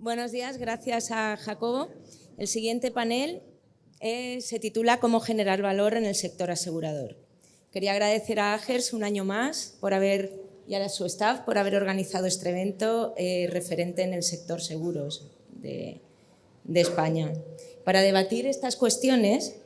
Buenos días, gracias a Jacobo. El siguiente panel se titula «Cómo generar valor en el sector asegurador». Quería agradecer a Agers un año más y a su staff por haber organizado este evento referente en el sector seguros de España. Para debatir estas cuestiones,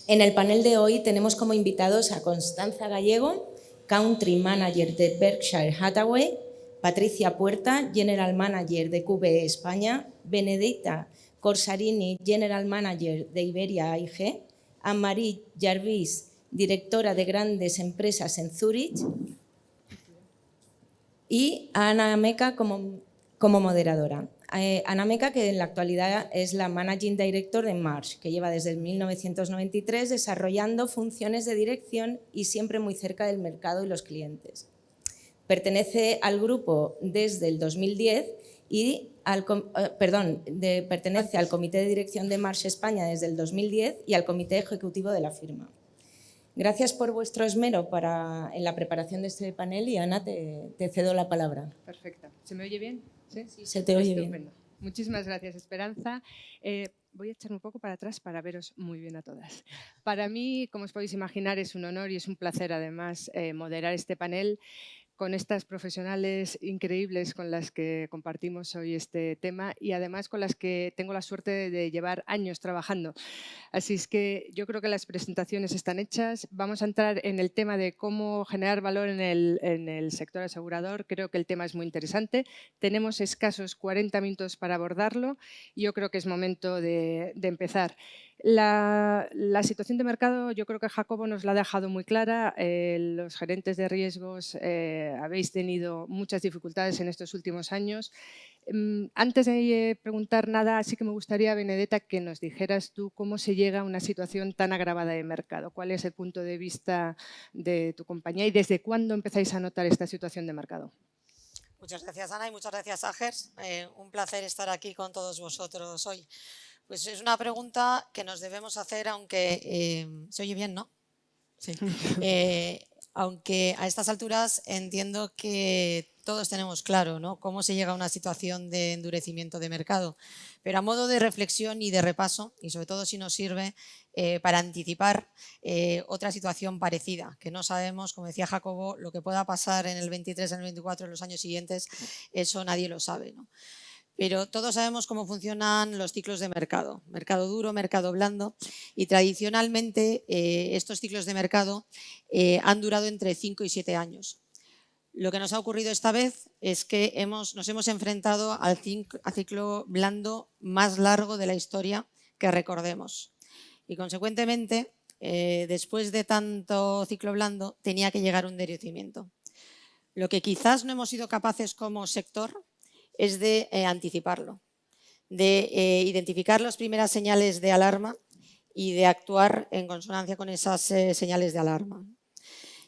en el panel de hoy tenemos como invitados a Constanza Gallego, Country Manager de Berkshire Hathaway, Patricia Puerta, General Manager de QBE España, Benedetta Corsarini, General Manager de Iberia AIG, Anne-Marie Jarvis, Directora de Grandes Empresas en Zurich, y a Ana Meca como moderadora. Ana Meca, que en la actualidad es la Managing Director de Marsh, que lleva desde 1993 desarrollando funciones de dirección y siempre muy cerca del mercado y los clientes. Pertenece al grupo desde el 2010 y pertenece al Comité de Dirección de Marsh España desde el 2010 y al Comité Ejecutivo de la firma. Gracias por vuestro esmero en la preparación de este panel y, Ana, te cedo la palabra. Perfecto. ¿Se me oye bien? Sí, se te oye Estupendo. bien. Muchísimas gracias, Esperanza. Voy a echar un poco para atrás para veros muy bien a todas. Para mí, como os podéis imaginar, es un honor y es un placer, además, moderar este panel con estas profesionales increíbles con las que compartimos hoy este tema y además con las que tengo la suerte de llevar años trabajando. Así es que yo creo que las presentaciones están hechas. Vamos a entrar en el tema de cómo generar valor en el sector asegurador. Creo que el tema es muy interesante. Tenemos escasos 40 minutos para abordarlo y yo creo que es momento de empezar. La situación de mercado, yo creo que Jacobo nos la ha dejado muy clara. Los gerentes de riesgos habéis tenido muchas dificultades en estos últimos años. Antes de preguntar nada, sí que me gustaría, Benedetta, que nos dijeras tú cómo se llega a una situación tan agravada de mercado. ¿Cuál es el punto de vista de tu compañía y desde cuándo empezáis a notar esta situación de mercado? Muchas gracias, Ana, y muchas gracias, Agers. Un placer estar aquí con todos vosotros hoy. Pues es una pregunta que nos debemos hacer, aunque se oye bien, ¿no? Sí. Aunque a estas alturas entiendo que todos tenemos claro, ¿no?, cómo se llega a una situación de endurecimiento de mercado. Pero a modo de reflexión y de repaso, y sobre todo si nos sirve para anticipar otra situación parecida, que no sabemos, como decía Jacobo, lo que pueda pasar en el 23, en el 24, en los años siguientes, eso nadie lo sabe, ¿no? Pero todos sabemos cómo funcionan los ciclos de mercado duro, mercado blando, y tradicionalmente estos ciclos de mercado han durado entre 5 y 7 años. Lo que nos ha ocurrido esta vez es que nos hemos enfrentado al ciclo blando más largo de la historia que recordemos. Y consecuentemente, después de tanto ciclo blando, tenía que llegar un endurecimiento. Lo que quizás no hemos sido capaces como sector es de anticiparlo, de identificar las primeras señales de alarma y de actuar en consonancia con esas señales de alarma.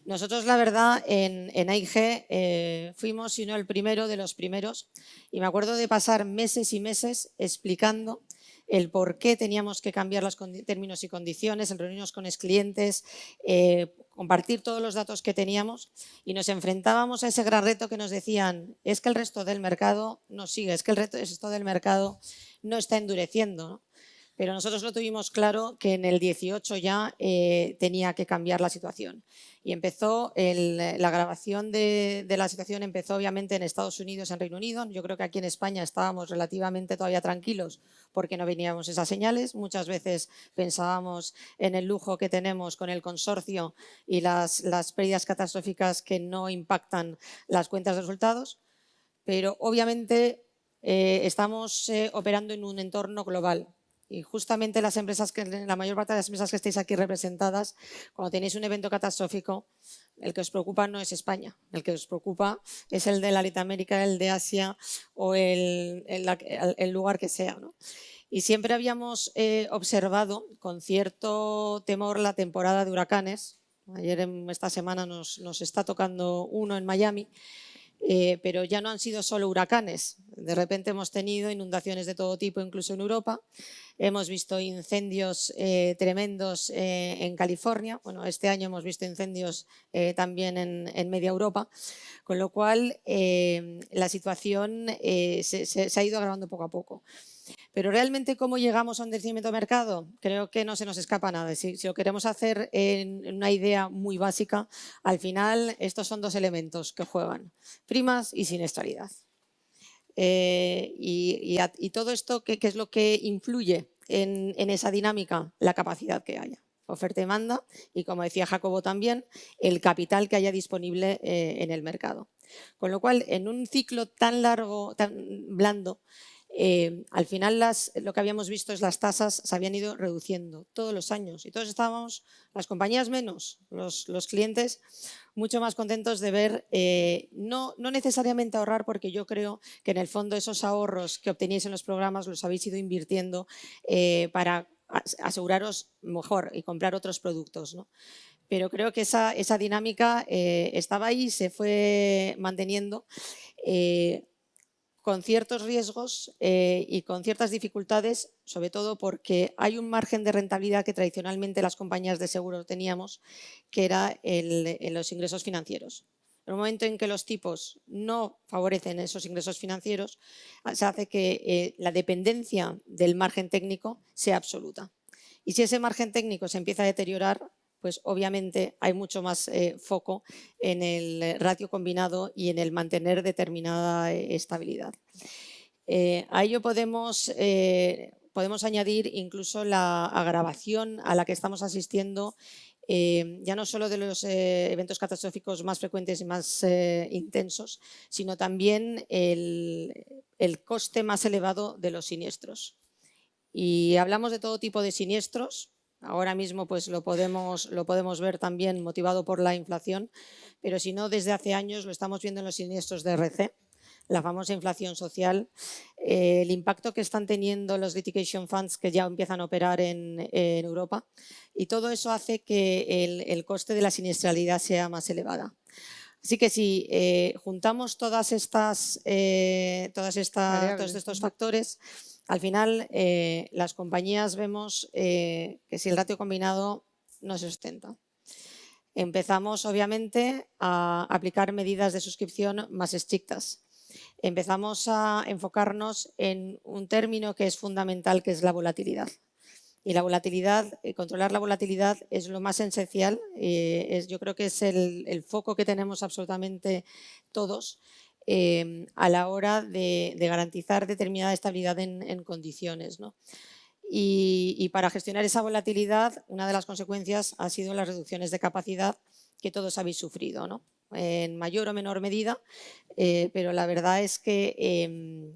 Nosotros, la verdad, en AIG fuimos, si no el primero, de los primeros, y me acuerdo de pasar meses y meses explicando el por qué teníamos que cambiar los términos y condiciones, el reunirnos con los clientes, compartir todos los datos que teníamos, y nos enfrentábamos a ese gran reto que nos decían: es que el resto del mercado no sigue, es que el resto del mercado no está endureciendo, ¿no? Pero nosotros lo tuvimos claro que en el 18 ya tenía que cambiar la situación. Y empezó la agravación de la situación, empezó obviamente en Estados Unidos, en Reino Unido. Yo creo que aquí en España estábamos relativamente todavía tranquilos porque no veníamos esas señales. Muchas veces pensábamos en el lujo que tenemos con el consorcio y las pérdidas catastróficas que no impactan las cuentas de resultados. Pero obviamente estamos operando en un entorno global. Y justamente la mayor parte de las empresas que estáis aquí representadas, cuando tenéis un evento catastrófico, el que os preocupa no es España, el que os preocupa es el de Latinoamérica, el de Asia o el lugar que sea, ¿no? Y siempre habíamos observado con cierto temor la temporada de huracanes. Esta semana nos está tocando uno en Miami. Pero ya no han sido solo huracanes. De repente hemos tenido inundaciones de todo tipo, incluso en Europa. hemos visto incendios tremendos en California. Bueno, este año hemos visto incendios también en media Europa, con lo cual la situación se ha ido agravando poco a poco. Pero realmente, ¿cómo llegamos a un crecimiento de mercado? Creo que no se nos escapa nada. Si lo queremos hacer en una idea muy básica, al final estos son dos elementos que juegan: primas y siniestralidad. Y todo esto, ¿qué es lo que influye en esa dinámica? La capacidad que haya. Oferta y demanda y, como decía Jacobo también, el capital que haya disponible en el mercado. Con lo cual, en un ciclo tan largo, tan blando, al final lo que habíamos visto es las tasas se habían ido reduciendo todos los años y todos estábamos, las compañías menos, los clientes, mucho más contentos de ver, no necesariamente ahorrar, porque yo creo que en el fondo esos ahorros que obteníais en los programas los habéis ido invirtiendo para aseguraros mejor y comprar otros productos, ¿no? Pero creo que esa dinámica estaba ahí y se fue manteniendo con ciertos riesgos y con ciertas dificultades, sobre todo porque hay un margen de rentabilidad que tradicionalmente las compañías de seguro teníamos, que era en los ingresos financieros. En el momento en que los tipos no favorecen esos ingresos financieros, se hace que la dependencia del margen técnico sea absoluta. Y si ese margen técnico se empieza a deteriorar, pues obviamente hay mucho más foco en el ratio combinado y en el mantener determinada estabilidad. A ello podemos añadir incluso la agravación a la que estamos asistiendo, ya no solo de los eventos catastróficos más frecuentes y más intensos, sino también el coste más elevado de los siniestros. Y hablamos de todo tipo de siniestros. Ahora mismo pues lo podemos ver también motivado por la inflación, pero si no, desde hace años lo estamos viendo en los siniestros de RC, la famosa inflación social, el impacto que están teniendo los litigation funds que ya empiezan a operar en Europa, y todo eso hace que el coste de la siniestralidad sea más elevada. Así que si juntamos todos estos factores, al final las compañías vemos que si el ratio combinado no se sustenta. Empezamos obviamente a aplicar medidas de suscripción más estrictas. Empezamos a enfocarnos en un término que es fundamental, que es la volatilidad. Y la volatilidad, controlar la volatilidad es lo más esencial, yo creo que es el foco que tenemos absolutamente todos a la hora de garantizar determinada estabilidad en condiciones, ¿no? Y para gestionar esa volatilidad, una de las consecuencias ha sido las reducciones de capacidad que todos habéis sufrido, ¿no? En mayor o menor medida, pero la verdad es que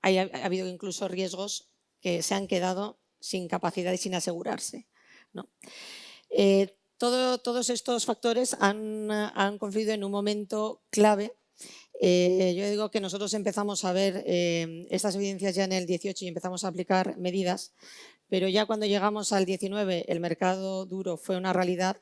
ha habido incluso riesgos que se han quedado sin capacidad y sin asegurarse, ¿no? Todos estos factores han confluido en un momento clave. Yo digo que nosotros empezamos a ver estas evidencias ya en el 18 y empezamos a aplicar medidas, pero ya cuando llegamos al 19 el mercado duro fue una realidad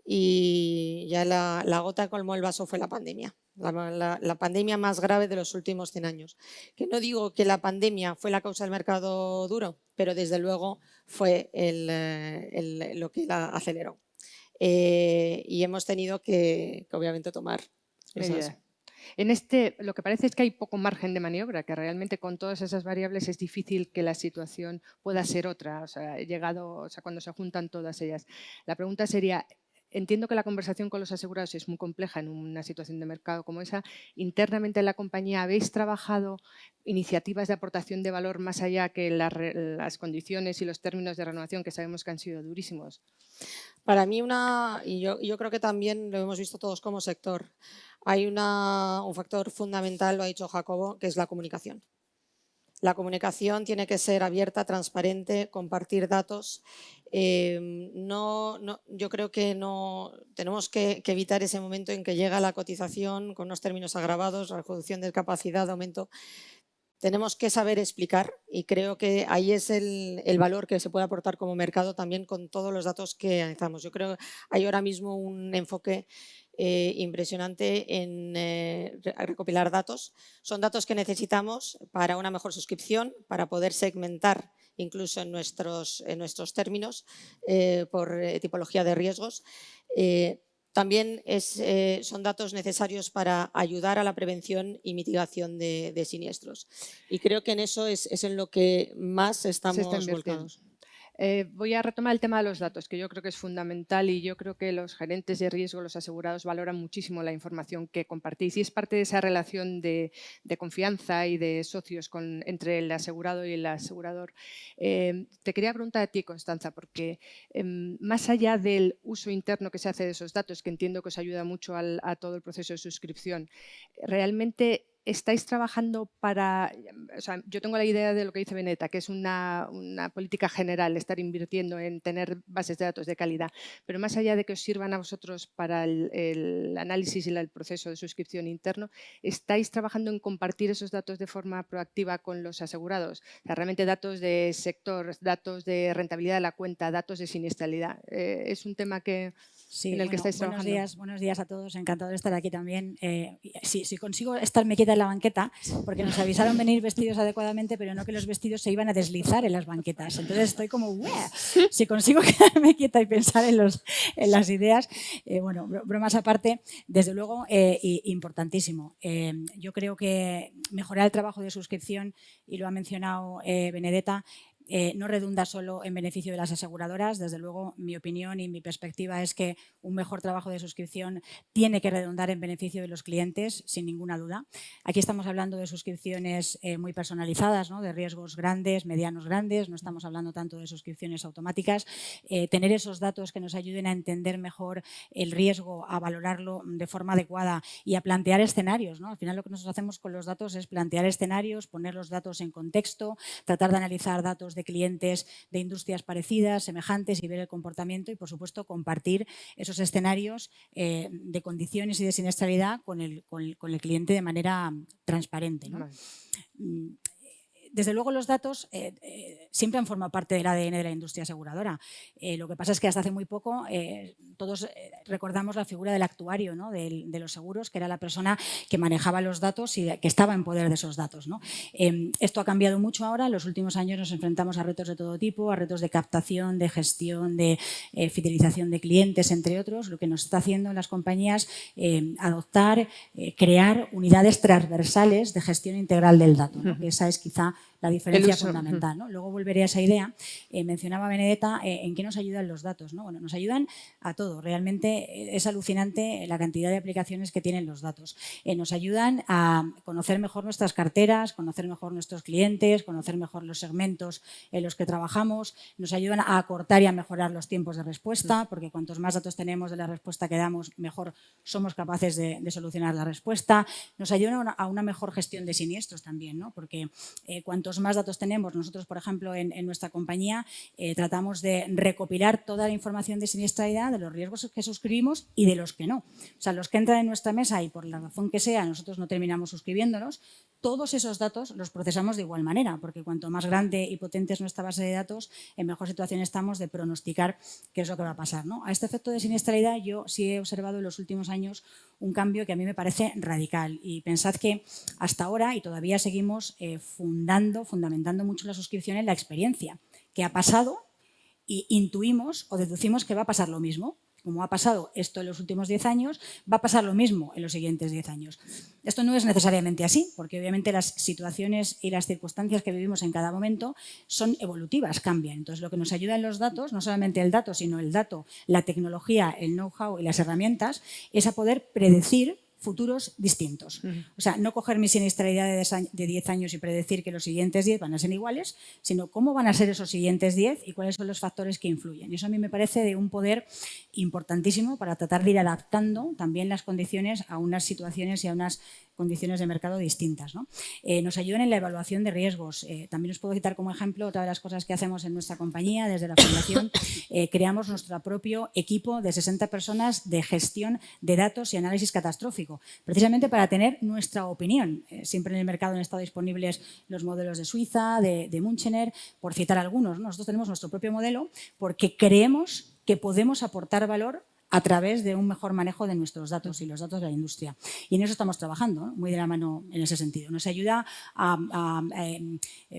y ya la gota que colmó el vaso fue la pandemia. La pandemia más grave de los últimos 100 años. Que no digo que la pandemia fue la causa del mercado duro, pero desde luego fue lo que la aceleró. Y hemos tenido que obviamente tomar esas. Lo que parece es que hay poco margen de maniobra, que realmente con todas esas variables es difícil que la situación pueda ser otra, cuando se juntan todas ellas. La pregunta sería, entiendo que la conversación con los asegurados es muy compleja en una situación de mercado como esa. Internamente en la compañía, ¿habéis trabajado iniciativas de aportación de valor más allá que las condiciones y los términos de renovación, que sabemos que han sido durísimos? Para mí y yo creo que también lo hemos visto todos como sector, hay un factor fundamental, lo ha dicho Jacobo, que es la comunicación. La comunicación tiene que ser abierta, transparente, compartir datos. Yo creo que tenemos que evitar ese momento en que llega la cotización con unos términos agravados, reducción de capacidad, aumento. Tenemos que saber explicar y creo que ahí es el valor que se puede aportar como mercado también con todos los datos que analizamos. Yo creo que hay ahora mismo un enfoque impresionante en recopilar datos. Son datos que necesitamos para una mejor suscripción, para poder segmentar incluso en nuestros términos, por tipología de riesgos. También son datos necesarios para ayudar a la prevención y mitigación de siniestros. Y creo que en eso es en lo que más estamos volcados. Voy a retomar el tema de los datos, que yo creo que es fundamental y yo creo que los gerentes de riesgo, los asegurados, valoran muchísimo la información que compartís y es parte de esa relación de confianza y de socios entre el asegurado y el asegurador. Te quería preguntar a ti, Constanza, porque más allá del uso interno que se hace de esos datos, que entiendo que os ayuda mucho a todo el proceso de suscripción, realmente ¿estáis trabajando para...? O sea, yo tengo la idea de lo que dice Benedetta, que es una política general, estar invirtiendo en tener bases de datos de calidad, pero más allá de que os sirvan a vosotros para el análisis y el proceso de suscripción interno, ¿estáis trabajando en compartir esos datos de forma proactiva con los asegurados? O sea, realmente datos de sector, datos de rentabilidad de la cuenta, datos de siniestralidad. ¿Es un tema en el que estáis trabajando? Buenos días a todos, encantado de estar aquí también. Si consigo estarme quieta en la banqueta, porque nos avisaron venir vestidos adecuadamente, pero no que los vestidos se iban a deslizar en las banquetas. Entonces estoy como, ¡buah! Si consigo quedarme quieta y pensar en las ideas, bueno, bromas aparte, desde luego importantísimo. Yo creo que mejorar el trabajo de suscripción, y lo ha mencionado Benedetta, no redunda solo en beneficio de las aseguradoras. Desde luego, mi opinión y mi perspectiva es que un mejor trabajo de suscripción tiene que redundar en beneficio de los clientes, sin ninguna duda. Aquí estamos hablando de suscripciones muy personalizadas, ¿no? De riesgos grandes, medianos grandes, no estamos hablando tanto de suscripciones automáticas. Tener esos datos que nos ayuden a entender mejor el riesgo, a valorarlo de forma adecuada y a plantear escenarios, ¿no? Al final lo que nosotros hacemos con los datos es plantear escenarios, poner los datos en contexto, tratar de analizar datos de clientes de industrias parecidas, semejantes y ver el comportamiento y, por supuesto, compartir esos escenarios de condiciones y de siniestralidad con el cliente de manera transparente, ¿no? Desde luego los datos siempre han formado parte del ADN de la industria aseguradora. Lo que pasa es que hasta hace muy poco todos recordamos la figura del actuario, ¿no? de los seguros, que era la persona que manejaba los datos y que estaba en poder de esos datos, ¿no? Esto ha cambiado mucho ahora. En los últimos años nos enfrentamos a retos de todo tipo, a retos de captación, de gestión, de fidelización de clientes, entre otros, lo que nos está haciendo en las compañías adoptar, crear unidades transversales de gestión integral del dato, ¿no? Que esa es quizá la diferencia fundamental, ¿no? Luego volveré a esa idea. Mencionaba Benedetta en qué nos ayudan los datos, ¿no? Bueno, nos ayudan a todo. Realmente es alucinante la cantidad de aplicaciones que tienen los datos. Nos ayudan a conocer mejor nuestras carteras, conocer mejor nuestros clientes, conocer mejor los segmentos en los que trabajamos. Nos ayudan a acortar y a mejorar los tiempos de respuesta, porque cuantos más datos tenemos de la respuesta que damos, mejor somos capaces de solucionar la respuesta. Nos ayudan a una mejor gestión de siniestros también, ¿no? Porque cuantos más datos tenemos, nosotros, por ejemplo, en nuestra compañía tratamos de recopilar toda la información de siniestralidad, de los riesgos que suscribimos y de los que no. O sea, los que entran en nuestra mesa y por la razón que sea nosotros no terminamos suscribiéndolos, todos esos datos los procesamos de igual manera, porque cuanto más grande y potente es nuestra base de datos, en mejor situación estamos de pronosticar qué es lo que va a pasar, ¿no? A este efecto de siniestralidad yo sí he observado en los últimos años un cambio que a mí me parece radical. Y pensad que hasta ahora, y todavía seguimos fundamentando mucho la suscripción en la experiencia, que ha pasado y intuimos o deducimos que va a pasar lo mismo. Como ha pasado esto en los últimos 10 años, va a pasar lo mismo en los siguientes 10 años. Esto no es necesariamente así, porque obviamente las situaciones y las circunstancias que vivimos en cada momento son evolutivas, cambian. Entonces, lo que nos ayuda en los datos, no solamente el dato, sino el dato, la tecnología, el know-how y las herramientas, es a poder predecir futuros distintos. O sea, no coger mi siniestralidad de 10 años y predecir que los siguientes 10 van a ser iguales, sino cómo van a ser esos siguientes 10 y cuáles son los factores que influyen. Y eso a mí me parece de un poder importantísimo para tratar de ir adaptando también las condiciones a unas situaciones y a unas condiciones de mercado distintas, ¿no? Nos ayudan en la evaluación de riesgos. También os puedo citar como ejemplo otra de las cosas que hacemos en nuestra compañía, desde la fundación, creamos nuestro propio equipo de 60 personas de gestión de datos y análisis catastrófico, precisamente para tener nuestra opinión. Siempre en el mercado han estado disponibles los modelos de Suiza, de Münchener, por citar algunos, ¿no? Nosotros tenemos nuestro propio modelo porque creemos que podemos aportar valor a través de un mejor manejo de nuestros datos y los datos de la industria. Y en eso estamos trabajando, ¿no? Muy de la mano en ese sentido. Nos ayuda a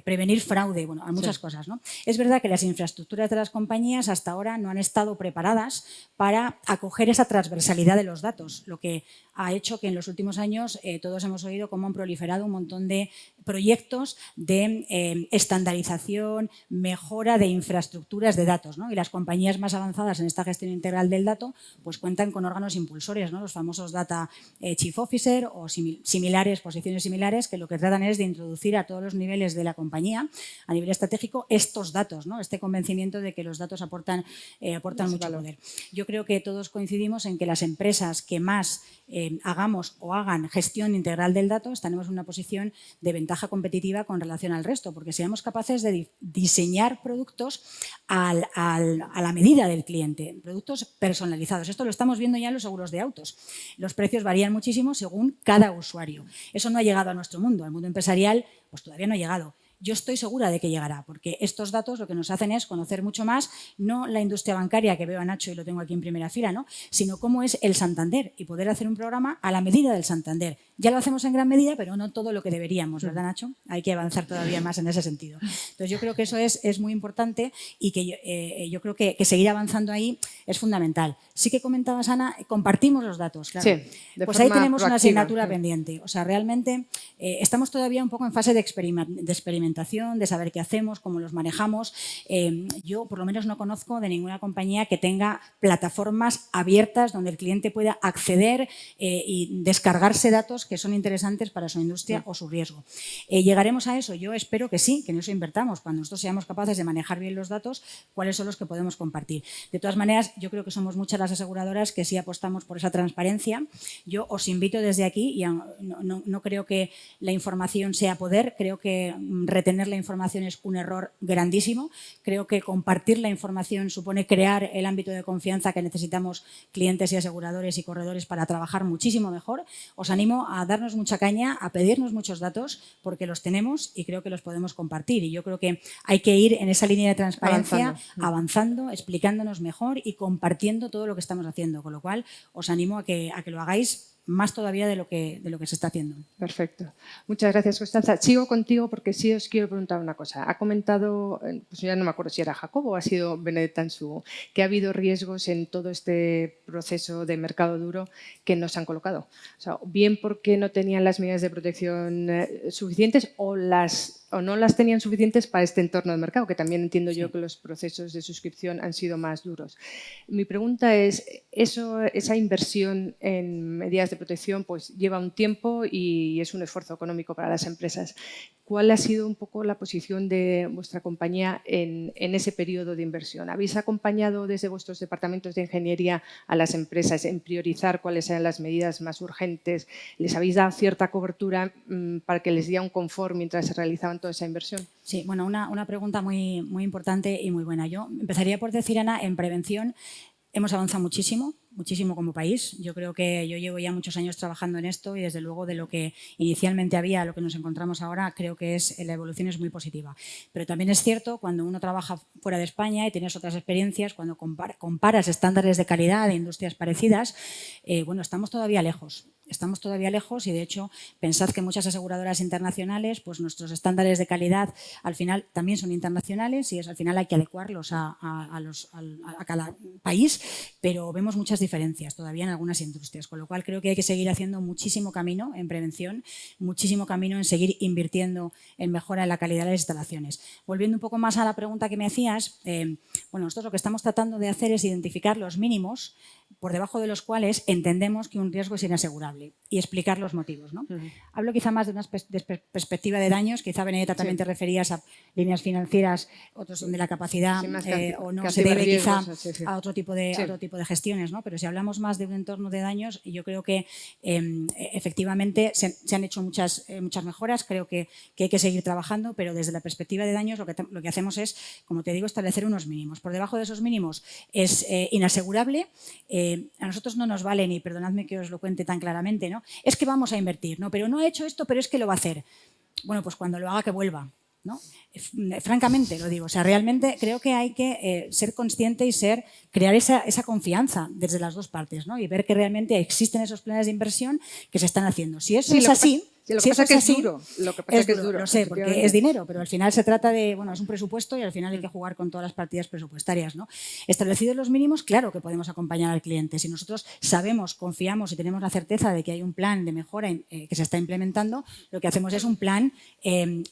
prevenir fraude, bueno, a muchas cosas, ¿no? Es verdad que las infraestructuras de las compañías hasta ahora no han estado preparadas para acoger esa transversalidad de los datos, lo que ha hecho que en los últimos años todos hemos oído cómo han proliferado un montón de proyectos de estandarización, mejora de infraestructuras de datos, ¿no? Y las compañías más avanzadas en esta gestión integral del dato pues cuentan con órganos impulsores, ¿no? Los famosos Data Chief Officer o similares, posiciones similares, que lo que tratan es de introducir a todos los niveles de la compañía, a nivel estratégico, estos datos, ¿no? Este convencimiento de que los datos aportan mucho poder. Yo creo que todos coincidimos en que las empresas que más hagamos o hagan gestión integral del dato estaremos en una posición de ventaja competitiva con relación al resto, porque seamos capaces de diseñar productos a la medida del cliente, productos personalizados. Esto lo estamos viendo ya en los seguros de autos. Los precios varían muchísimo según cada usuario. Eso no ha llegado a nuestro mundo, al mundo empresarial pues todavía no ha llegado. Yo estoy segura de que llegará, porque estos datos lo que nos hacen es conocer mucho más, no la industria bancaria, que veo a Nacho y lo tengo aquí en primera fila, ¿no? Sino cómo es el Santander y poder hacer un programa a la medida del Santander. Ya lo hacemos en gran medida, pero no todo lo que deberíamos, ¿verdad, Nacho? Hay que avanzar todavía más en ese sentido. Entonces, yo creo que eso es muy importante y que yo creo que seguir avanzando ahí es fundamental. Sí que comentabas, Ana, compartimos los datos, claro. Sí, pues ahí tenemos una proactiva. asignatura pendiente. O sea, realmente estamos todavía un poco en fase de experimentación, de saber qué hacemos, cómo los manejamos. Yo, por lo menos, no conozco de ninguna compañía que tenga plataformas abiertas donde el cliente pueda acceder y descargarse datos que son interesantes para su industria o su riesgo. ¿Llegaremos a eso? Yo espero que sí, que en eso invertamos. Cuando nosotros seamos capaces de manejar bien los datos, ¿cuáles son los que podemos compartir? De todas maneras, yo creo que somos muchas las aseguradoras que sí apostamos por esa transparencia. Yo os invito desde aquí, y no creo que la información sea poder, creo que retener la información es un error grandísimo. Creo que compartir la información supone crear el ámbito de confianza que necesitamos clientes y aseguradores y corredores para trabajar muchísimo mejor. Os animo a darnos mucha caña, a pedirnos muchos datos, porque los tenemos y creo que los podemos compartir. Y yo creo que hay que ir en esa línea de transparencia, avanzando, explicándonos mejor y compartiendo todo lo que estamos haciendo. Con lo cual, os animo a que lo hagáis más todavía de lo que se está haciendo. Perfecto. Muchas gracias, Constanza. Sigo contigo porque sí os quiero preguntar una cosa. Ha comentado, pues ya no me acuerdo si era Jacobo o ha sido Benedetta en su, que ha habido riesgos en todo este proceso de mercado duro que nos han colocado. O sea, bien porque no tenían las medidas de protección suficientes o no las tenían suficientes para este entorno de mercado, que también entiendo yo que los procesos de suscripción han sido más duros. Mi pregunta es, esa inversión en medidas de protección pues lleva un tiempo y es un esfuerzo económico para las empresas. ¿Cuál ha sido un poco la posición de vuestra compañía en ese periodo de inversión? ¿Habéis acompañado desde vuestros departamentos de ingeniería a las empresas en priorizar cuáles eran las medidas más urgentes? ¿Les habéis dado cierta cobertura para que les diera un confort mientras se realizaban toda esa inversión? Sí, bueno, una pregunta muy, muy importante y muy buena. Yo empezaría por decir, Ana, en prevención hemos avanzado muchísimo como país. Yo creo que yo llevo ya muchos años trabajando en esto y desde luego de lo que inicialmente había a lo que nos encontramos ahora, creo que la evolución es muy positiva. Pero también es cierto, cuando uno trabaja fuera de España y tienes otras experiencias, cuando comparas estándares de calidad de industrias parecidas, bueno, estamos todavía lejos. Estamos todavía lejos y, de hecho, pensad que muchas aseguradoras internacionales, pues nuestros estándares de calidad al final también son internacionales y al final hay que adecuarlos a cada país, pero vemos muchas diferencias todavía en algunas industrias, con lo cual creo que hay que seguir haciendo muchísimo camino en prevención, muchísimo camino en seguir invirtiendo en mejora en la calidad de las instalaciones. Volviendo un poco más a la pregunta que me hacías, bueno, nosotros lo que estamos tratando de hacer es identificar los mínimos por debajo de los cuales entendemos que un riesgo es inasegurable y explicar los motivos, ¿no? Hablo quizá más de una perspectiva de daños, quizá Benedetta también te referías a líneas financieras, otros donde la capacidad o no se debe quizá a otro tipo de gestiones, ¿no? Pero si hablamos más de un entorno de daños, yo creo que efectivamente se han hecho muchas mejoras, creo que hay que seguir trabajando, pero desde la perspectiva de daños lo que hacemos es, como te digo, establecer unos mínimos. Por debajo de esos mínimos es inasegurable. A nosotros no nos valen, y perdonadme que os lo cuente tan claramente, ¿no? Es que vamos a invertir, ¿no? Pero no ha hecho esto, pero es que lo va a hacer. Bueno, pues cuando lo haga que vuelva. ¿no? Francamente lo digo, o sea, realmente creo que hay que ser consciente y crear esa confianza desde las dos partes, ¿no? Y ver que realmente existen esos planes de inversión que se están haciendo. Si eso es así, lo si que pasa eso que es así, es duro. Lo que pasa es que es duro, duro, lo sé, porque efectivamente. es dinero, pero al final se trata de, bueno, es un presupuesto y al final hay que jugar con todas las partidas presupuestarias, ¿no? Establecidos los mínimos, claro que podemos acompañar al cliente. Si nosotros sabemos, confiamos y tenemos la certeza de que hay un plan de mejora que se está implementando, lo que hacemos es un plan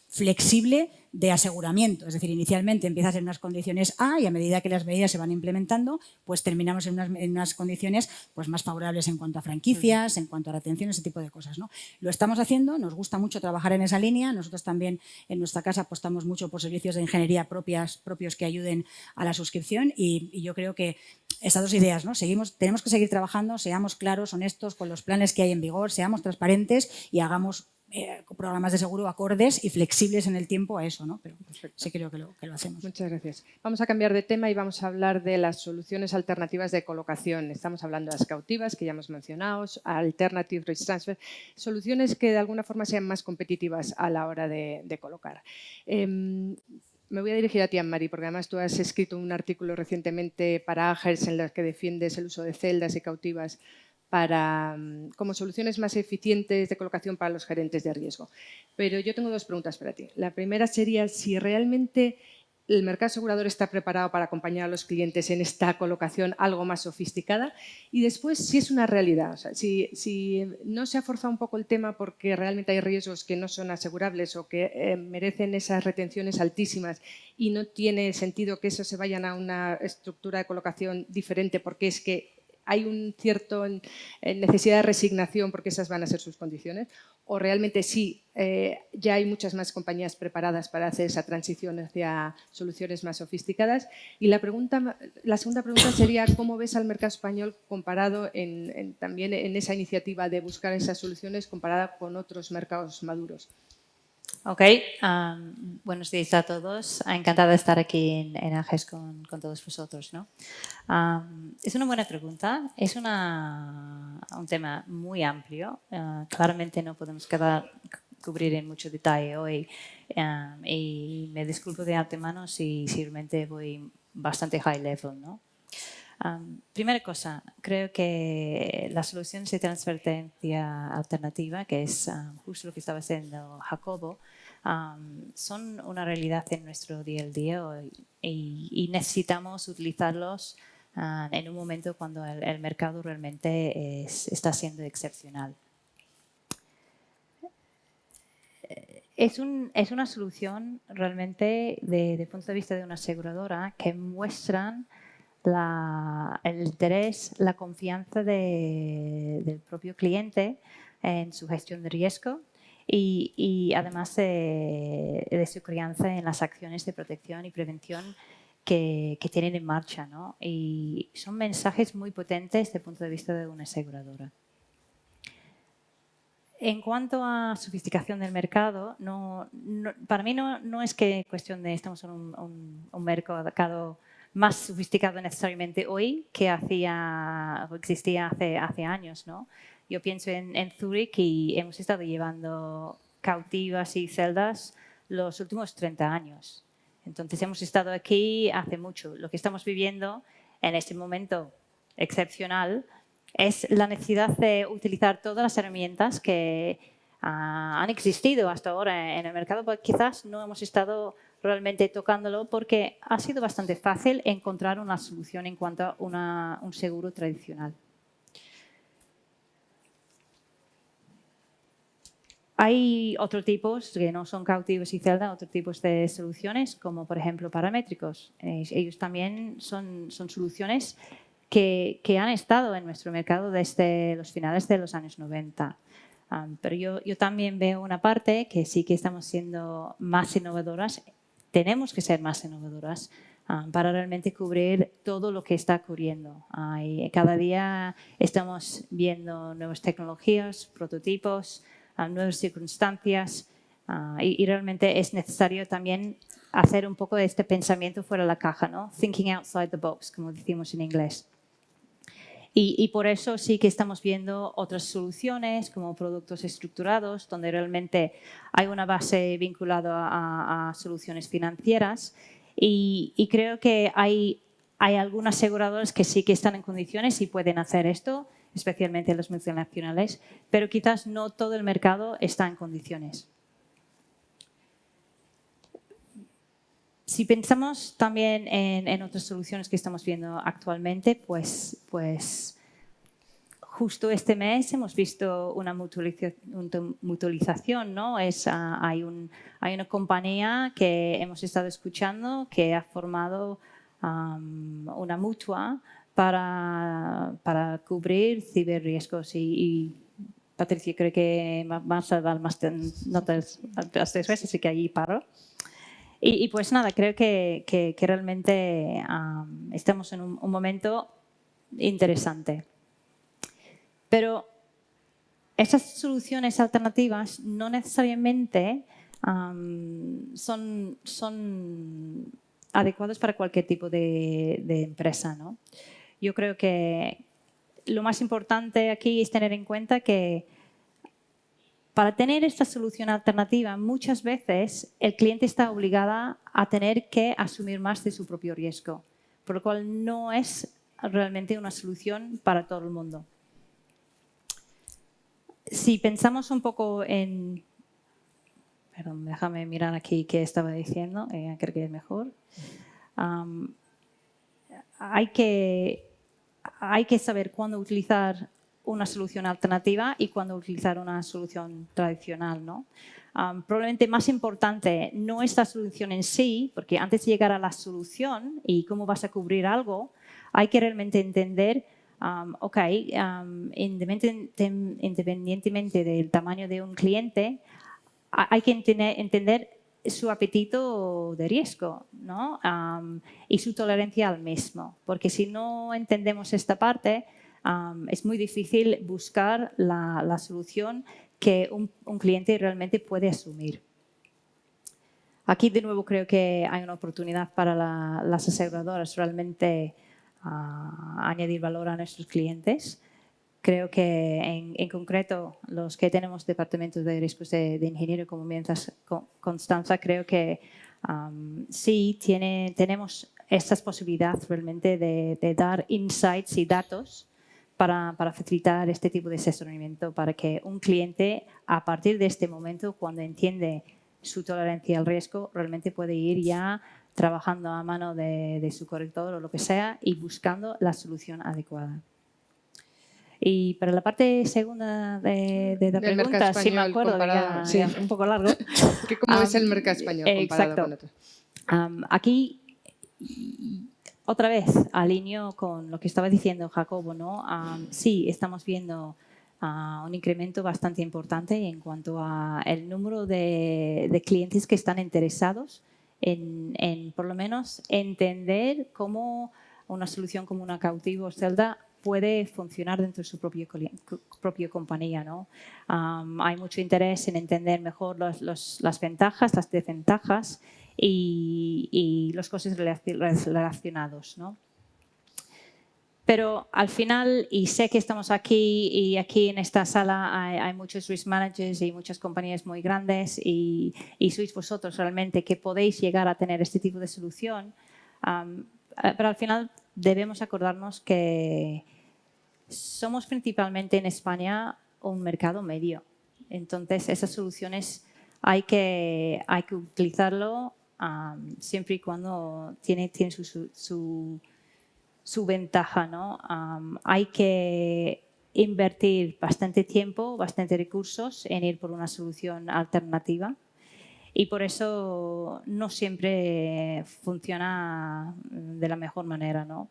flexible de aseguramiento. Es decir, inicialmente empiezas en unas condiciones A y a medida que las medidas se van implementando, pues terminamos en unas condiciones pues, más favorables en cuanto a franquicias, en cuanto a retención, ese tipo de cosas, ¿no? Lo estamos haciendo, nos gusta mucho trabajar en esa línea. Nosotros también en nuestra casa apostamos mucho por servicios de ingeniería propios que ayuden a la suscripción y yo creo que estas dos ideas, ¿no? Tenemos que seguir trabajando, seamos claros, honestos con los planes que hay en vigor, seamos transparentes y hagamos programas de seguro acordes y flexibles en el tiempo a eso, ¿no? Pero sí creo que lo hacemos. Muchas gracias. Vamos a cambiar de tema y vamos a hablar de las soluciones alternativas de colocación. Estamos hablando de las cautivas, que ya hemos mencionado, Alternative Risk Transfer, soluciones que de alguna forma sean más competitivas a la hora de colocar. Me voy a dirigir a ti, Anne-Marie, porque además tú has escrito un artículo recientemente para Agers en el que defiendes el uso de celdas y cautivas como soluciones más eficientes de colocación para los gerentes de riesgo. Pero yo tengo dos preguntas para ti. La primera sería si realmente el mercado asegurador está preparado para acompañar a los clientes en esta colocación algo más sofisticada y después si es una realidad. O sea, si no se ha forzado un poco el tema porque realmente hay riesgos que no son asegurables o que merecen esas retenciones altísimas y no tiene sentido que eso se vayan a una estructura de colocación diferente porque es que hay un cierto necesidad de resignación porque esas van a ser sus condiciones, o realmente sí, ya hay muchas más compañías preparadas para hacer esa transición hacia soluciones más sofisticadas. Y la segunda pregunta sería cómo ves al mercado español comparado también en esa iniciativa de buscar esas soluciones comparada con otros mercados maduros. Ok, buenos días a todos. Encantada de estar aquí en Agers con todos vosotros, ¿no? Es una buena pregunta. Es un tema muy amplio. Claramente no podemos cubrir en mucho detalle hoy y me disculpo de antemano si realmente voy bastante high level, ¿no? Primera cosa, creo que las soluciones de transferencia alternativa, que es justo lo que estaba haciendo Jacobo, son una realidad en nuestro día a día y necesitamos utilizarlos en un momento cuando el mercado realmente está siendo excepcional. Es una solución realmente desde el punto de vista de una aseguradora que muestran el interés, la confianza del propio cliente en su gestión de riesgo y además de su crianza en las acciones de protección y prevención que tienen en marcha, ¿no? Y son mensajes muy potentes desde el punto de vista de una aseguradora. En cuanto a sofisticación del mercado, para mí no es que cuestión de estamos en un mercado más sofisticado necesariamente hoy que existía hace años, ¿no? Yo pienso en Zurich y hemos estado llevando cautivas y celdas los últimos 30 años. Entonces hemos estado aquí hace mucho. Lo que estamos viviendo en este momento excepcional es la necesidad de utilizar todas las herramientas que han existido hasta ahora en el mercado, pero quizás no hemos estado realmente tocándolo porque ha sido bastante fácil encontrar una solución en cuanto a un seguro tradicional. Hay otros tipos que no son cautivos y celda, otros tipos de soluciones, como por ejemplo paramétricos. Ellos también son soluciones que han estado en nuestro mercado desde los finales de los años 90. Pero yo también veo una parte que sí que estamos siendo más innovadoras. Tenemos que ser más innovadoras para realmente cubrir todo lo que está ocurriendo. Cada día estamos viendo nuevas tecnologías, prototipos, nuevas circunstancias y realmente es necesario también hacer un poco de este pensamiento fuera de la caja, ¿no? Thinking outside the box, como decimos en inglés. Y por eso sí que estamos viendo otras soluciones como productos estructurados, donde realmente hay una base vinculada a soluciones financieras. Y creo que hay algunas aseguradoras que sí que están en condiciones y pueden hacer esto, especialmente las multinacionales, pero quizás no todo el mercado está en condiciones. Si pensamos también en otras soluciones que estamos viendo actualmente, pues justo este mes hemos visto una mutualización, ¿no? Hay una compañía que hemos estado escuchando que ha formado una mutua para cubrir ciberriesgos y Patricia, creo que vas a dar más notas después, así que allí paro. Y pues nada, creo que realmente estamos en un momento interesante. Pero esas soluciones alternativas no necesariamente son adecuadas para cualquier tipo de empresa, ¿no? Yo creo que lo más importante aquí es tener en cuenta que para tener esta solución alternativa, muchas veces el cliente está obligado a tener que asumir más de su propio riesgo, por lo cual no es realmente una solución para todo el mundo. Si pensamos un poco en... Perdón, déjame mirar aquí qué estaba diciendo, creo que es mejor. Hay que saber cuándo utilizar una solución alternativa y cuándo utilizar una solución tradicional, ¿no? Probablemente más importante no es la solución en sí, porque antes de llegar a la solución y cómo vas a cubrir algo, hay que realmente entender, independientemente del tamaño de un cliente, hay que entender su apetito de riesgo, ¿no? Y su tolerancia al mismo, porque si no entendemos esta parte, es muy difícil buscar la solución que un cliente realmente puede asumir. Aquí de nuevo creo que hay una oportunidad para las aseguradoras realmente añadir valor a nuestros clientes. Creo que en concreto los que tenemos departamentos de riesgos de ingeniero como mientras Constanza, creo que sí tenemos estas posibilidades realmente de dar insights y datos para facilitar este tipo de asesoramiento, para que un cliente a partir de este momento, cuando entiende su tolerancia al riesgo, realmente puede ir ya trabajando a mano de su corrector o lo que sea y buscando la solución adecuada. Y para la parte segunda de la pregunta, si me acuerdo, ya un poco largo. ¿Cómo es el mercado español comparado con otros? Aquí, otra vez, alineo con lo que estaba diciendo Jacobo, ¿no? Sí, estamos viendo un incremento bastante importante en cuanto al número de clientes que están interesados en por lo menos entender cómo una solución como una Cautivo o Celda puede funcionar dentro de su propia compañía, ¿no? Hay mucho interés en entender mejor las ventajas, las desventajas y los costes relacionados, ¿no? Pero al final, y sé que estamos aquí y aquí en esta sala hay muchos risk managers y muchas compañías muy grandes y sois vosotros realmente que podéis llegar a tener este tipo de solución, pero al final debemos acordarnos que somos principalmente en España un mercado medio. Entonces, esas soluciones hay que utilizarlo siempre y cuando tiene su ventaja, ¿no? Hay que invertir bastante tiempo, bastante recursos en ir por una solución alternativa y por eso no siempre funciona de la mejor manera, ¿no?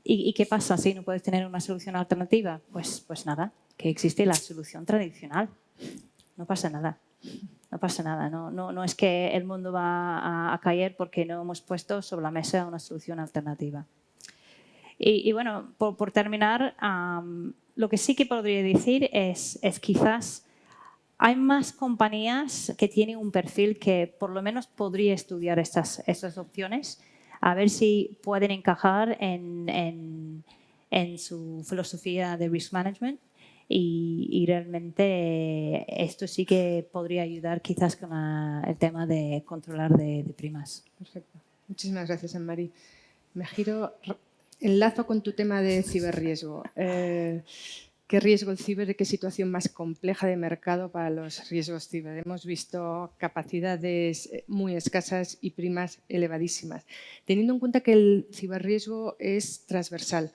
¿Y qué pasa si no puedes tener una solución alternativa? Pues nada, que existe la solución tradicional. No pasa nada. No pasa nada. No es que el mundo va a caer porque no hemos puesto sobre la mesa una solución alternativa. Y bueno, por terminar, lo que sí que podría decir es quizás hay más compañías que tienen un perfil que por lo menos podría estudiar estas opciones, a ver si pueden encajar en en su filosofía de risk management y realmente esto sí que podría ayudar quizás con el tema de controlar de primas. Perfecto. Muchísimas gracias, Anne-Marie. Me giro, enlazo con tu tema de ciberriesgo. ¿Qué riesgo el ciber y qué situación más compleja de mercado para los riesgos ciber? Hemos visto capacidades muy escasas y primas elevadísimas. Teniendo en cuenta que el ciberriesgo es transversal,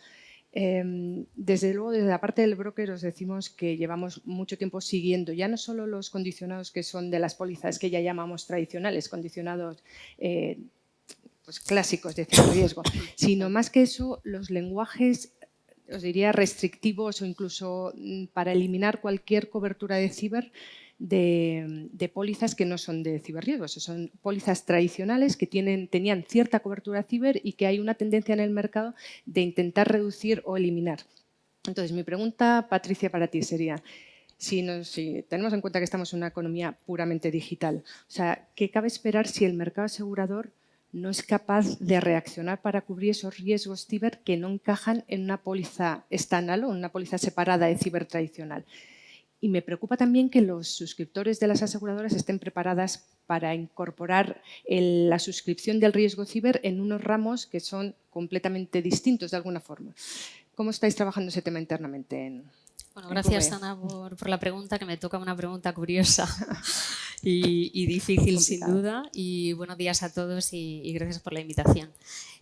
desde luego, desde la parte del broker os decimos que llevamos mucho tiempo siguiendo ya no solo los condicionados que son de las pólizas que ya llamamos tradicionales, condicionados pues clásicos de ciberriesgo, sino más que eso, los lenguajes, os diría, restrictivos o incluso para eliminar cualquier cobertura de ciber de pólizas que no son de ciberriesgos. Son pólizas tradicionales que tenían cierta cobertura ciber y que hay una tendencia en el mercado de intentar reducir o eliminar. Entonces, mi pregunta, Patricia, para ti sería, si tenemos en cuenta que estamos en una economía puramente digital, o sea, ¿qué cabe esperar si el mercado asegurador no es capaz de reaccionar para cubrir esos riesgos ciber que no encajan en una póliza standalone, una póliza separada de ciber tradicional? Y me preocupa también que los suscriptores de las aseguradoras estén preparadas para incorporar la suscripción del riesgo ciber en unos ramos que son completamente distintos de alguna forma. ¿Cómo estáis trabajando ese tema internamente? Bueno, gracias, Ana, por la pregunta, que me toca una pregunta curiosa y difícil, sin duda. Y buenos días a todos y gracias por la invitación.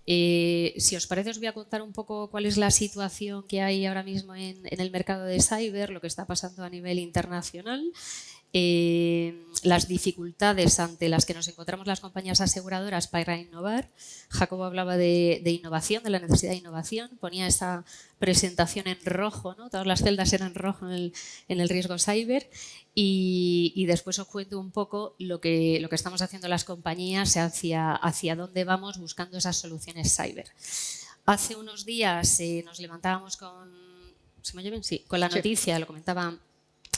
Si os parece, os voy a contar un poco cuál es la situación que hay ahora mismo en el mercado de cyber, lo que está pasando a nivel internacional, las dificultades ante las que nos encontramos las compañías aseguradoras para innovar. Jacobo hablaba de innovación, de la necesidad de innovación, ponía esa presentación en rojo, ¿no? Todas las celdas eran rojo en el riesgo cyber, y después os cuento un poco lo que estamos haciendo las compañías, hacia dónde vamos buscando esas soluciones cyber. Hace unos días nos levantábamos ¿se me oye bien? Sí, con la noticia, lo comentaba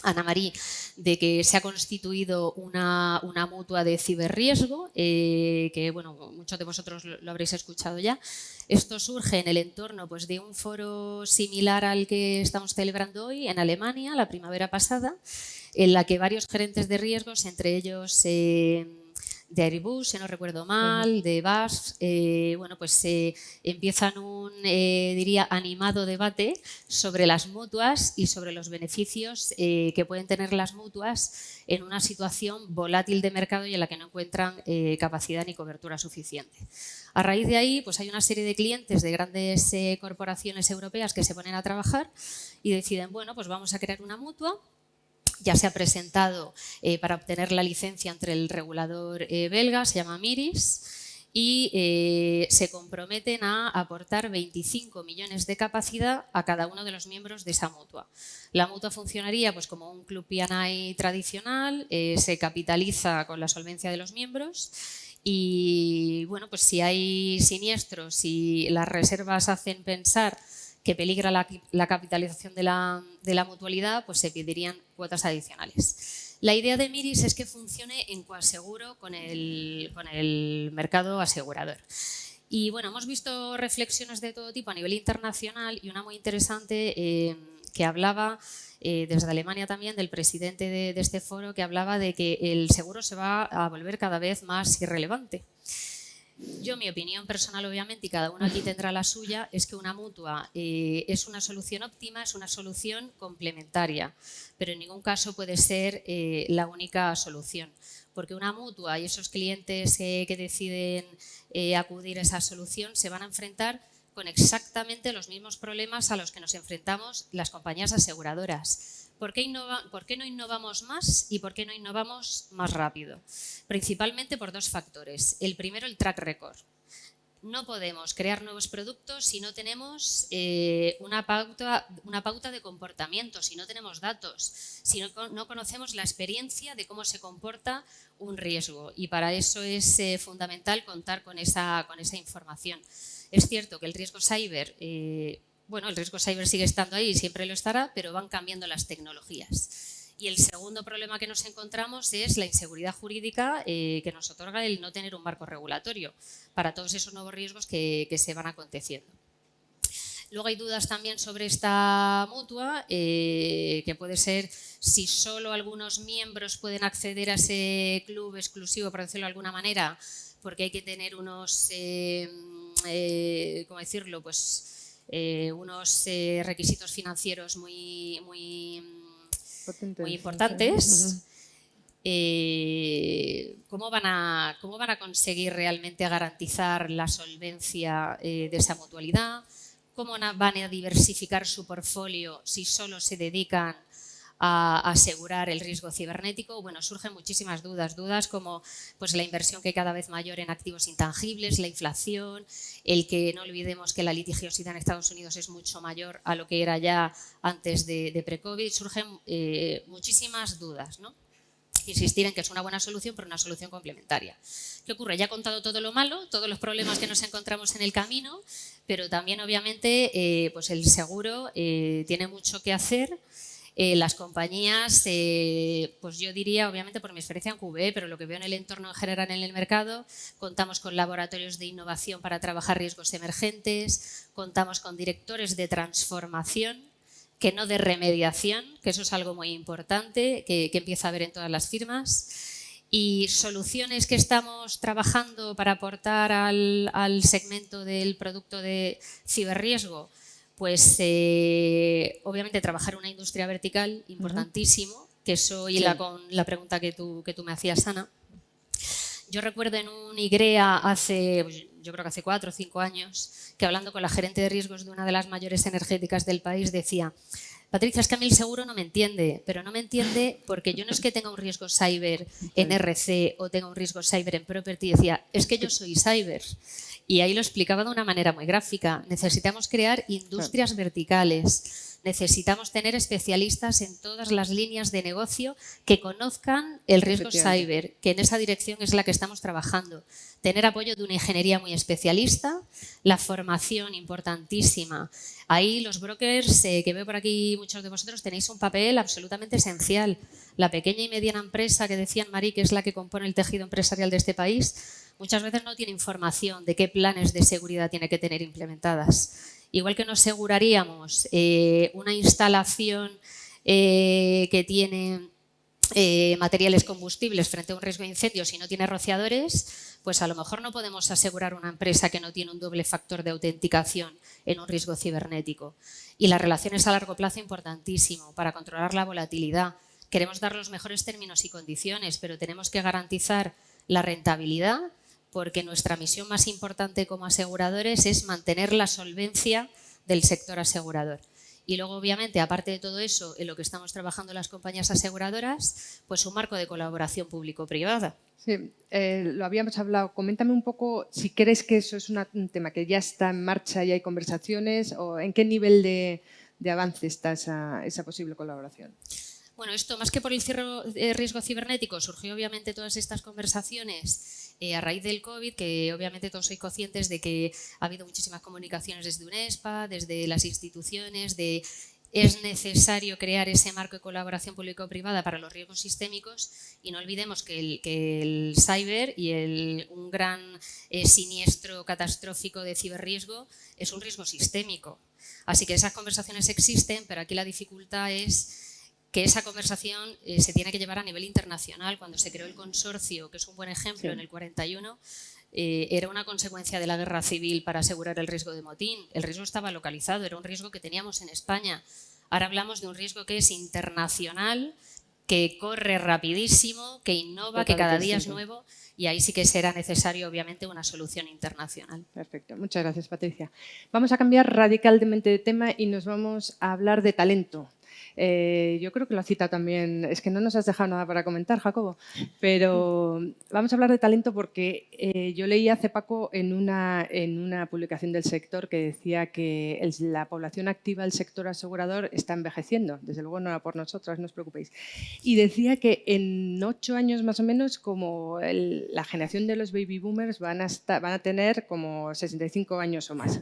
Ana-Marie, de que se ha constituido una mutua de ciberriesgo, que bueno, muchos de vosotros lo habréis escuchado ya. Esto surge en el entorno pues, de un foro similar al que estamos celebrando hoy en Alemania, la primavera pasada, en la que varios gerentes de riesgos, entre ellos de Airbus, si no recuerdo mal, de BASF, bueno, pues empiezan un, diría, animado debate sobre las mutuas y sobre los beneficios que pueden tener las mutuas en una situación volátil de mercado y en la que no encuentran capacidad ni cobertura suficiente. A raíz de ahí, pues hay una serie de clientes de grandes corporaciones europeas que se ponen a trabajar y deciden, bueno, pues vamos a crear una mutua. Ya se ha presentado para obtener la licencia entre el regulador belga, se llama MIRIS, y se comprometen a aportar 25 millones de capacidad a cada uno de los miembros de esa mutua. La mutua funcionaría pues, como un club P&I tradicional, se capitaliza con la solvencia de los miembros y bueno, pues si hay siniestros, si las reservas hacen pensar que peligra la capitalización de la mutualidad, pues se pedirían cuotas adicionales. La idea de MIRIS es que funcione en coaseguro con el mercado asegurador. Y bueno, hemos visto reflexiones de todo tipo a nivel internacional y una muy interesante que hablaba desde Alemania también, del presidente de este foro, que hablaba de que el seguro se va a volver cada vez más irrelevante. Yo, mi opinión personal, obviamente, y cada uno aquí tendrá la suya, es que una mutua es una solución óptima, es una solución complementaria, pero en ningún caso puede ser la única solución, porque una mutua y esos clientes que deciden acudir a esa solución se van a enfrentar con exactamente los mismos problemas a los que nos enfrentamos las compañías aseguradoras. ¿Por qué no innovamos más y por qué no innovamos más rápido? Principalmente por dos factores. El primero, el track record. No podemos crear nuevos productos si no tenemos una pauta de comportamiento, si no tenemos datos, si no conocemos la experiencia de cómo se comporta un riesgo. Y para eso es fundamental contar con esa información. Es cierto que el riesgo cyber... bueno, el riesgo cyber sigue estando ahí y siempre lo estará, pero van cambiando las tecnologías. Y el segundo problema que nos encontramos es la inseguridad jurídica que nos otorga el no tener un marco regulatorio para todos esos nuevos riesgos que se van aconteciendo. Luego hay dudas también sobre esta mutua, que puede ser si solo algunos miembros pueden acceder a ese club exclusivo, por decirlo de alguna manera, porque hay que tener unos, ¿cómo decirlo? Pues unos requisitos financieros muy importantes. ¿Cómo van a conseguir realmente garantizar la solvencia de esa mutualidad? ¿Cómo van a diversificar su portfolio si solo se dedican a asegurar el riesgo cibernético? Bueno, surgen muchísimas dudas como pues, la inversión que cada vez mayor en activos intangibles, la inflación, el que no olvidemos que la litigiosidad en Estados Unidos es mucho mayor a lo que era ya antes de pre-COVID. Surgen muchísimas dudas, ¿no? Insistir en que es una buena solución, pero una solución complementaria. ¿Qué ocurre? Ya he contado todo lo malo, todos los problemas que nos encontramos en el camino, pero también obviamente pues el seguro tiene mucho que hacer. Las compañías, pues yo diría, obviamente por mi experiencia en QVE, pero lo que veo en el entorno en general en el mercado, contamos con laboratorios de innovación para trabajar riesgos emergentes, contamos con directores de transformación, que no de remediación, que eso es algo muy importante, que empieza a haber en todas las firmas. Y soluciones que estamos trabajando para aportar al segmento del producto de ciberriesgo, pues obviamente trabajar una industria vertical, importantísimo, que eso hila con la pregunta que tú me hacías, Ana. Yo recuerdo en un IGREA yo creo que hace 4 o 5 años, que hablando con la gerente de riesgos de una de las mayores energéticas del país decía: Patricia, es que a mí el seguro no me entiende, pero no me entiende porque yo no es que tenga un riesgo cyber en RC o tenga un riesgo cyber en property, decía, es que yo soy cyber. Y ahí lo explicaba de una manera muy gráfica. Necesitamos crear industrias verticales, necesitamos tener especialistas en todas las líneas de negocio que conozcan el riesgo cyber, que en esa dirección es la que estamos trabajando. Tener apoyo de una ingeniería muy especialista, la formación importantísima. Ahí los brokers, que veo por aquí muchos de vosotros, tenéis un papel absolutamente esencial. La pequeña y mediana empresa que decían Marí, que es la que compone el tejido empresarial de este país, muchas veces no tiene información de qué planes de seguridad tiene que tener implementadas. Igual que nos aseguraríamos una instalación que tiene materiales combustibles frente a un riesgo de incendio si no tiene rociadores, pues a lo mejor no podemos asegurar una empresa que no tiene un doble factor de autenticación en un riesgo cibernético. Y las relaciones a largo plazo, importantísimo, para controlar la volatilidad. Queremos dar los mejores términos y condiciones, pero tenemos que garantizar la rentabilidad, porque nuestra misión más importante como aseguradores es mantener la solvencia del sector asegurador. Y luego, obviamente, aparte de todo eso, en lo que estamos trabajando las compañías aseguradoras, pues un marco de colaboración público-privada. Sí, lo habíamos hablado. Coméntame un poco si crees que eso es un tema que ya está en marcha y hay conversaciones, o en qué nivel de avance está esa posible colaboración. Bueno, esto más que por el riesgo cibernético, surgió obviamente todas estas conversaciones a raíz del COVID, que obviamente todos sois conscientes de que ha habido muchísimas comunicaciones desde UNESPA, desde las instituciones, es necesario crear ese marco de colaboración público-privada para los riesgos sistémicos, y no olvidemos que el cyber y un gran siniestro catastrófico de ciberriesgo es un riesgo sistémico. Así que esas conversaciones existen, pero aquí la dificultad es que esa conversación se tiene que llevar a nivel internacional. Cuando se creó el consorcio, que es un buen ejemplo, en el 41, era una consecuencia de la guerra civil para asegurar el riesgo de motín. El riesgo estaba localizado, era un riesgo que teníamos en España. Ahora hablamos de un riesgo que es internacional, que corre rapidísimo, que innova, que cada día es nuevo, y ahí sí que será necesario, obviamente, una solución internacional. Perfecto, muchas gracias, Patricia. Vamos a cambiar radicalmente de tema y nos vamos a hablar de talento. Yo creo que lo cita también, es que no nos has dejado nada para comentar, Jacobo, pero vamos a hablar de talento porque yo leí hace poco en una publicación del sector que decía que la población activa del sector asegurador está envejeciendo, desde luego no era por nosotras, no os preocupéis, y decía que en 8 años más o menos, como la generación de los baby boomers van a tener como 65 años o más,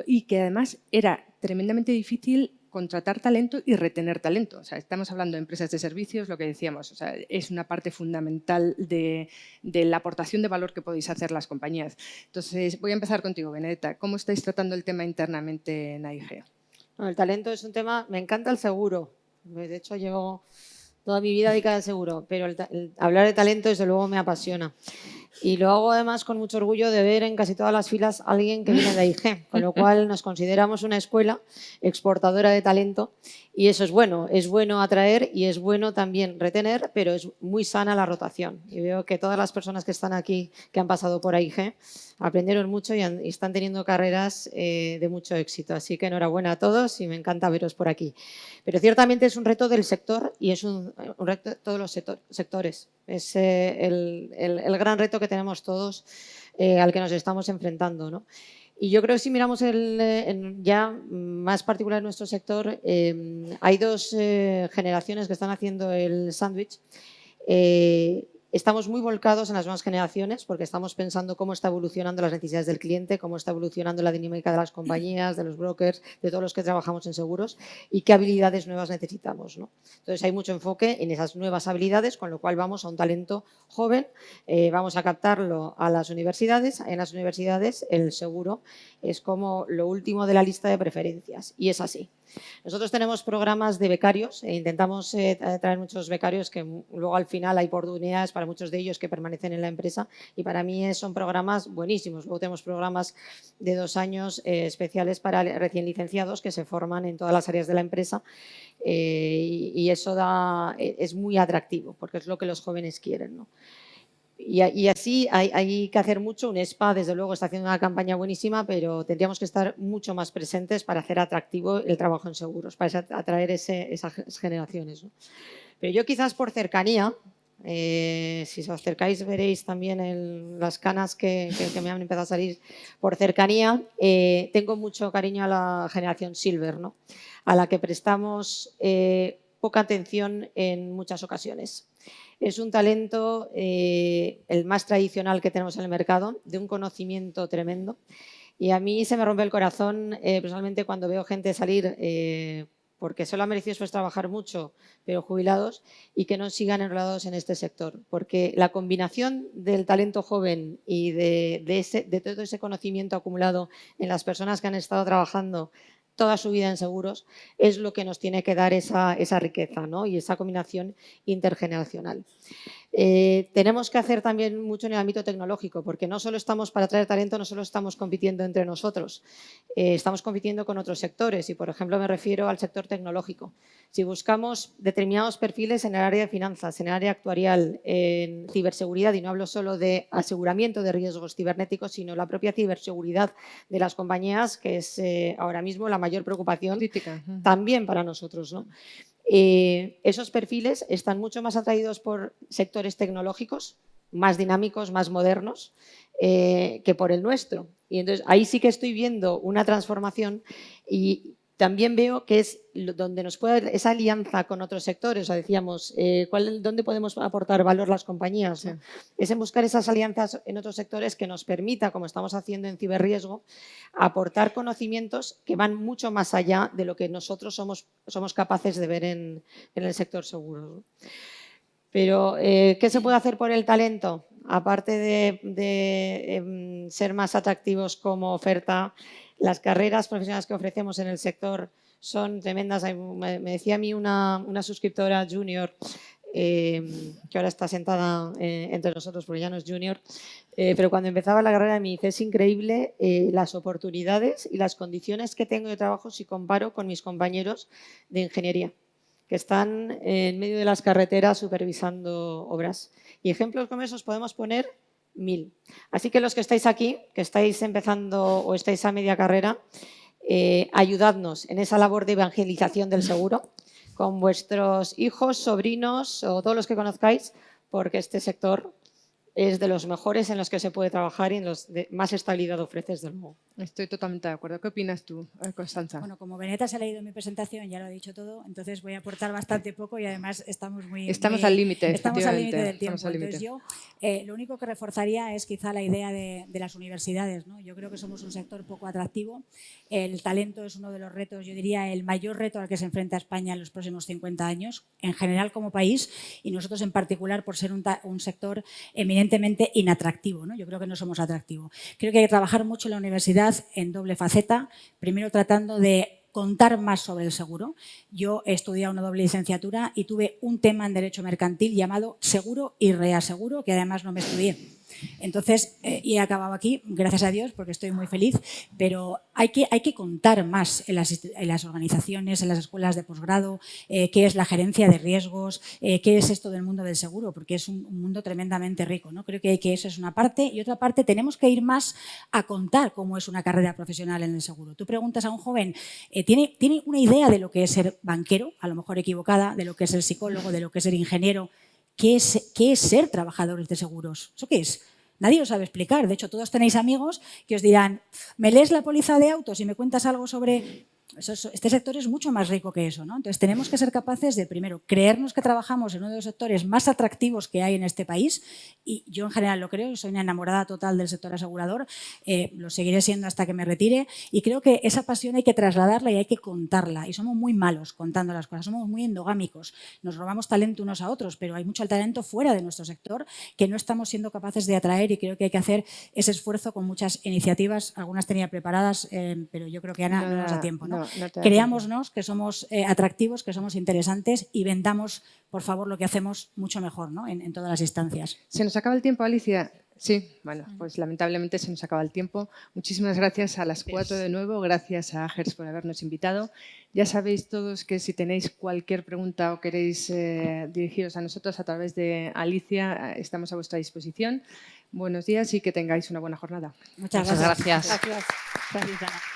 y que además era tremendamente difícil contratar talento y retener talento. O sea, estamos hablando de empresas de servicios, lo que decíamos, o sea, es una parte fundamental de la aportación de valor que podéis hacer las compañías. Entonces, voy a empezar contigo, Benedetta. ¿Cómo estáis tratando el tema internamente en AIG? Bueno, el talento es un tema, me encanta el seguro. De hecho, llevo toda mi vida dedicada al seguro, pero hablar de talento desde luego me apasiona. Y lo hago además con mucho orgullo de ver en casi todas las filas a alguien que viene de AIG, con lo cual nos consideramos una escuela exportadora de talento y eso es bueno atraer y es bueno también retener, pero es muy sana la rotación. Y veo que todas las personas que están aquí, que han pasado por AIG, aprendieron mucho y están teniendo carreras de mucho éxito. Así que enhorabuena a todos y me encanta veros por aquí. Pero ciertamente es un reto del sector y es un reto de todos los sectores. Es el gran reto que tenemos todos al que nos estamos enfrentando, ¿no? Y yo creo que si miramos ya más particular en nuestro sector, hay dos generaciones que están haciendo el sándwich. Estamos muy volcados en las nuevas generaciones porque estamos pensando cómo está evolucionando las necesidades del cliente, cómo está evolucionando la dinámica de las compañías, de los brokers, de todos los que trabajamos en seguros y qué habilidades nuevas necesitamos, ¿no? Entonces hay mucho enfoque en esas nuevas habilidades, con lo cual vamos a un talento joven, vamos a captarlo a las universidades. En las universidades el seguro es como lo último de la lista de preferencias y es así. Nosotros tenemos programas de becarios e intentamos traer muchos becarios que luego al final hay oportunidades para muchos de ellos que permanecen en la empresa y para mí son programas buenísimos. Luego tenemos programas de 2 años especiales para recién licenciados que se forman en todas las áreas de la empresa y eso es muy atractivo porque es lo que los jóvenes quieren, ¿no? Y así hay que hacer mucho. Un SPA, desde luego, está haciendo una campaña buenísima, pero tendríamos que estar mucho más presentes para hacer atractivo el trabajo en seguros, para atraer esas generaciones, ¿no? Pero yo quizás por cercanía, si os acercáis veréis también las canas que me han empezado a salir por cercanía, tengo mucho cariño a la generación Silver, ¿no? A la que prestamos poca atención en muchas ocasiones. Es un talento, el más tradicional que tenemos en el mercado, de un conocimiento tremendo. Y a mí se me rompe el corazón personalmente cuando veo gente salir porque solo han merecido después trabajar mucho, pero jubilados, y que no sigan enrolados en este sector. Porque la combinación del talento joven y de todo ese conocimiento acumulado en las personas que han estado trabajando toda su vida en seguros es lo que nos tiene que dar esa riqueza, ¿no? Y esa combinación intergeneracional. Tenemos que hacer también mucho en el ámbito tecnológico, porque no solo estamos para atraer talento, no solo estamos compitiendo entre nosotros, estamos compitiendo con otros sectores y, por ejemplo, me refiero al sector tecnológico. Si buscamos determinados perfiles en el área de finanzas, en el área actuarial, en ciberseguridad, y no hablo solo de aseguramiento de riesgos cibernéticos, sino la propia ciberseguridad de las compañías, que es ahora mismo la mayor preocupación Crítica. también para nosotros, ¿no? Esos perfiles están mucho más atraídos por sectores tecnológicos, más dinámicos, más modernos, que por el nuestro. Y entonces ahí sí que estoy viendo una transformación y también veo que es donde nos puede esa alianza con otros sectores. O sea, decíamos, ¿dónde podemos aportar valor las compañías, ¿no? Sí. Es en buscar esas alianzas en otros sectores que nos permita, como estamos haciendo en ciberriesgo, aportar conocimientos que van mucho más allá de lo que nosotros somos capaces de ver en el sector seguro, ¿no? Pero, ¿qué se puede hacer por el talento? Aparte de ser más atractivos como oferta, las carreras profesionales que ofrecemos en el sector son tremendas. Me decía a mí una suscriptora junior, que ahora está sentada entre nosotros porque ya no es junior, pero cuando empezaba la carrera me dice, es increíble las oportunidades y las condiciones que tengo de trabajo si comparo con mis compañeros de ingeniería, que están en medio de las carreteras supervisando obras. Y ejemplos como esos podemos poner 1000. Así que los que estáis aquí, que estáis empezando o estáis a media carrera, ayudadnos en esa labor de evangelización del seguro con vuestros hijos, sobrinos o todos los que conozcáis, porque este sector es de los mejores en los que se puede trabajar y en los de más estabilidad ofrece, desde luego. Estoy totalmente de acuerdo. ¿Qué opinas tú, Constanza? Bueno, como Beneta se ha leído mi presentación, ya lo ha dicho todo, entonces voy a aportar bastante poco y además estamos al límite. Estamos al límite del tiempo. Estamos al límite. Entonces yo lo único que reforzaría es quizá la idea de las universidades, ¿no? Yo creo que somos un sector poco atractivo. El talento es uno de los retos, yo diría el mayor reto al que se enfrenta España en los próximos 50 años, en general como país y nosotros en particular por ser un sector eminentemente inatractivo, ¿no? Yo creo que no somos atractivos. Creo que hay que trabajar mucho en la universidad en doble faceta, primero tratando de contar más sobre el seguro. Yo he estudiado una doble licenciatura y tuve un tema en Derecho Mercantil llamado seguro y reaseguro, que además no me estudié. Entonces, y he acabado aquí, gracias a Dios, porque estoy muy feliz, pero hay que contar más en las organizaciones, en las escuelas de posgrado, qué es la gerencia de riesgos, qué es esto del mundo del seguro, porque es un mundo tremendamente rico, ¿no? Creo que eso es una parte y otra parte tenemos que ir más a contar cómo es una carrera profesional en el seguro. Tú preguntas a un joven, ¿tiene una idea de lo que es ser banquero, a lo mejor equivocada, de lo que es ser psicólogo, de lo que es ser ingeniero? ¿Qué es ser trabajadores de seguros? ¿Eso qué es? Nadie lo sabe explicar. De hecho, todos tenéis amigos que os dirán, ¿me lees la póliza de autos y me cuentas algo sobre...? Este sector es mucho más rico que eso, ¿no? Entonces, tenemos que ser capaces de, primero, creernos que trabajamos en uno de los sectores más atractivos que hay en este país y yo en general lo creo, soy una enamorada total del sector asegurador, lo seguiré siendo hasta que me retire y creo que esa pasión hay que trasladarla y hay que contarla y somos muy malos contando las cosas, somos muy endogámicos, nos robamos talento unos a otros, pero hay mucho talento fuera de nuestro sector que no estamos siendo capaces de atraer y creo que hay que hacer ese esfuerzo con muchas iniciativas, algunas tenía preparadas, pero yo creo que Ana no nos da tiempo, ¿no? Creámonos que somos atractivos, que somos interesantes y vendamos, por favor, lo que hacemos mucho mejor, ¿no? en todas las instancias. Se nos acaba el tiempo, Alicia. Sí, bueno, pues lamentablemente se nos acaba el tiempo. Muchísimas gracias a las 4 de nuevo, gracias a AGERS por habernos invitado. Ya sabéis todos que si tenéis cualquier pregunta o queréis dirigiros a nosotros a través de Alicia, estamos a vuestra disposición. Buenos días y que tengáis una buena jornada. Muchas gracias. Gracias. Gracias, Ana.